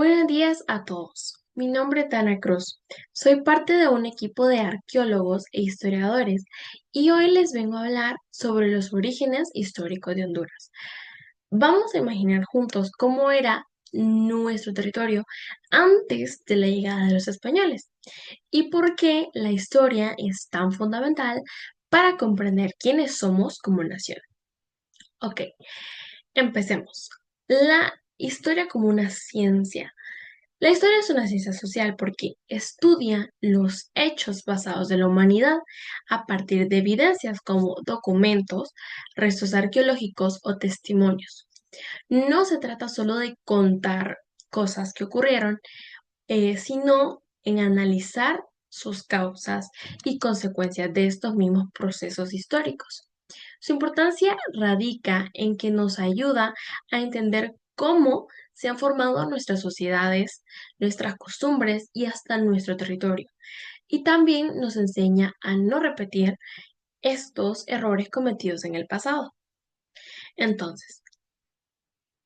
Buenos días a todos. Mi nombre es Dana Cruz. Soy parte de un equipo de arqueólogos e historiadores y hoy les vengo a hablar sobre los orígenes históricos de Honduras. Vamos a imaginar juntos cómo era nuestro territorio antes de la llegada de los españoles y por qué la historia es tan fundamental para comprender quiénes somos como nación. Ok, empecemos. La historia como una ciencia. La historia es una ciencia social porque estudia los hechos pasados de la humanidad a partir de evidencias como documentos, restos arqueológicos o testimonios. No se trata solo de contar cosas que ocurrieron, sino en analizar sus causas y consecuencias de estos mismos procesos históricos. Su importancia radica en que nos ayuda a entender cómo se han formado nuestras sociedades, nuestras costumbres y hasta nuestro territorio. Y también nos enseña a no repetir estos errores cometidos en el pasado. Entonces,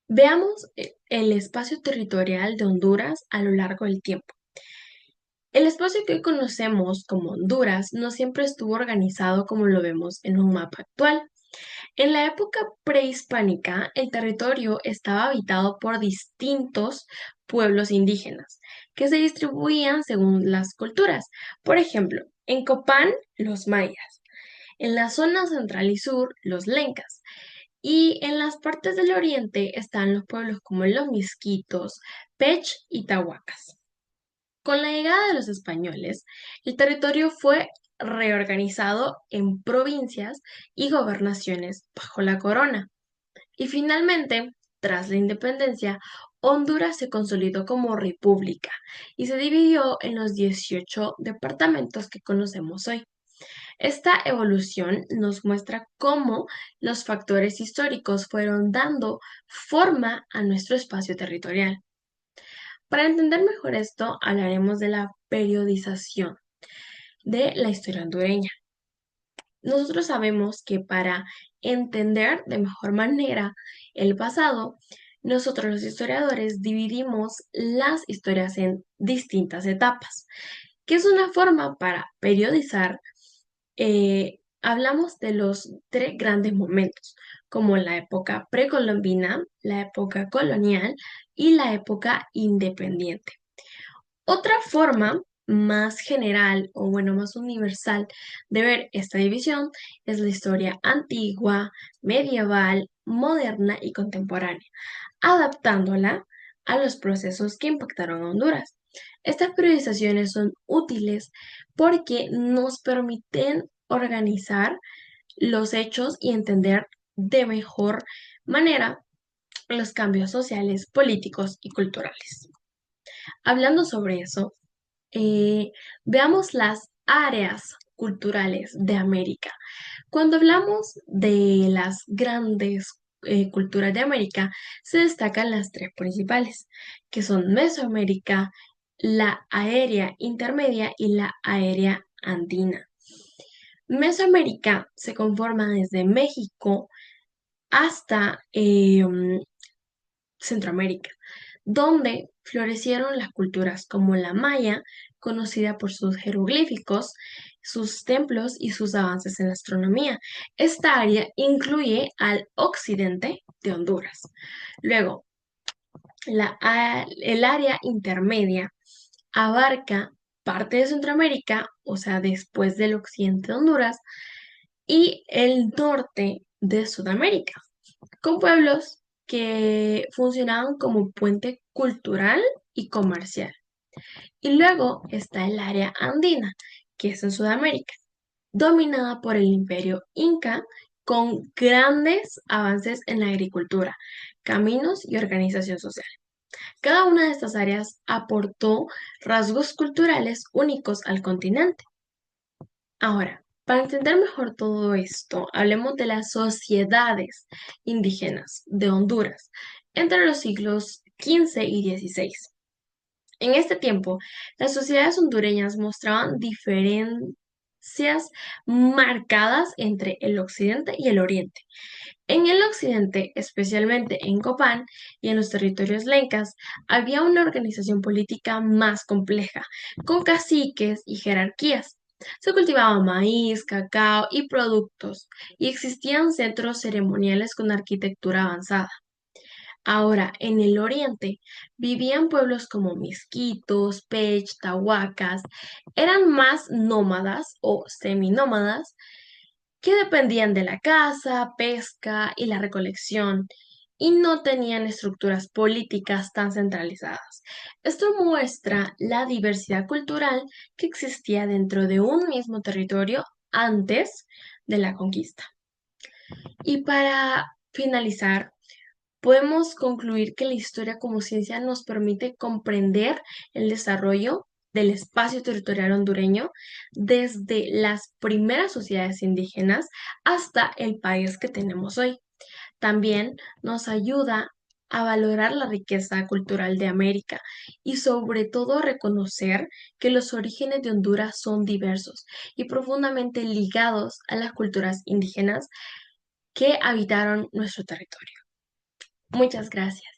veamos el espacio territorial de Honduras a lo largo del tiempo. El espacio que hoy conocemos como Honduras no siempre estuvo organizado como lo vemos en un mapa actual. En la época prehispánica, el territorio estaba habitado por distintos pueblos indígenas que se distribuían según las culturas. Por ejemplo, en Copán, los mayas; en la zona central y sur, los lencas; y en las partes del oriente están los pueblos como los misquitos, pech y tahuacas. Con la llegada de los españoles, el territorio fue reorganizado en provincias y gobernaciones bajo la corona. Y finalmente, tras la independencia, Honduras se consolidó como república y se dividió en los 18 departamentos que conocemos hoy. Esta evolución nos muestra cómo los factores históricos fueron dando forma a nuestro espacio territorial. Para entender mejor esto, hablaremos de la periodización de la historia hondureña. Nosotros sabemos que para entender de mejor manera el pasado, nosotros los historiadores dividimos las historias en distintas etapas, que es una forma para periodizar. Hablamos de los tres grandes momentos, como la época precolombina, la época colonial y la época independiente. Otra forma más general o bueno, más universal de ver esta división es la historia antigua, medieval, moderna y contemporánea, adaptándola a los procesos que impactaron a Honduras. Estas periodizaciones son útiles porque nos permiten organizar los hechos y entender de mejor manera los cambios sociales, políticos y culturales. Hablando sobre eso, eh, veamos las áreas culturales de América. Cuando hablamos de las grandes culturas de América, se destacan las tres principales, que son Mesoamérica, la aérea intermedia y la aérea andina. Mesoamérica se conforma desde México hasta Centroamérica, donde florecieron las culturas como la maya, conocida por sus jeroglíficos, sus templos y sus avances en la astronomía. Esta área incluye al occidente de Honduras. Luego, el área intermedia abarca parte de Centroamérica, o sea, después del occidente de Honduras, y el norte de Sudamérica, con pueblos que funcionaban como puente cultural y comercial. Y luego está el área andina, que es en Sudamérica, dominada por el imperio inca, con grandes avances en la agricultura, caminos y organización social. Cada una de estas áreas aportó rasgos culturales únicos al continente. Ahora, para entender mejor todo esto, hablemos de las sociedades indígenas de Honduras entre los siglos XV y XVI. En este tiempo, las sociedades hondureñas mostraban diferencias marcadas entre el occidente y el oriente. En el occidente, especialmente en Copán y en los territorios lencas, había una organización política más compleja, con caciques y jerarquías. Se cultivaba maíz, cacao y productos, y existían centros ceremoniales con arquitectura avanzada. Ahora, en el oriente, vivían pueblos como Misquitos, Pech, Tahuacas, eran más nómadas o seminómadas que dependían de la caza, pesca y la recolección y no tenían estructuras políticas tan centralizadas. Esto muestra la diversidad cultural que existía dentro de un mismo territorio antes de la conquista. Y para finalizar, podemos concluir que la historia como ciencia nos permite comprender el desarrollo del espacio territorial hondureño desde las primeras sociedades indígenas hasta el país que tenemos hoy. También nos ayuda a valorar la riqueza cultural de América y sobre todo a reconocer que los orígenes de Honduras son diversos y profundamente ligados a las culturas indígenas que habitaron nuestro territorio. Muchas gracias.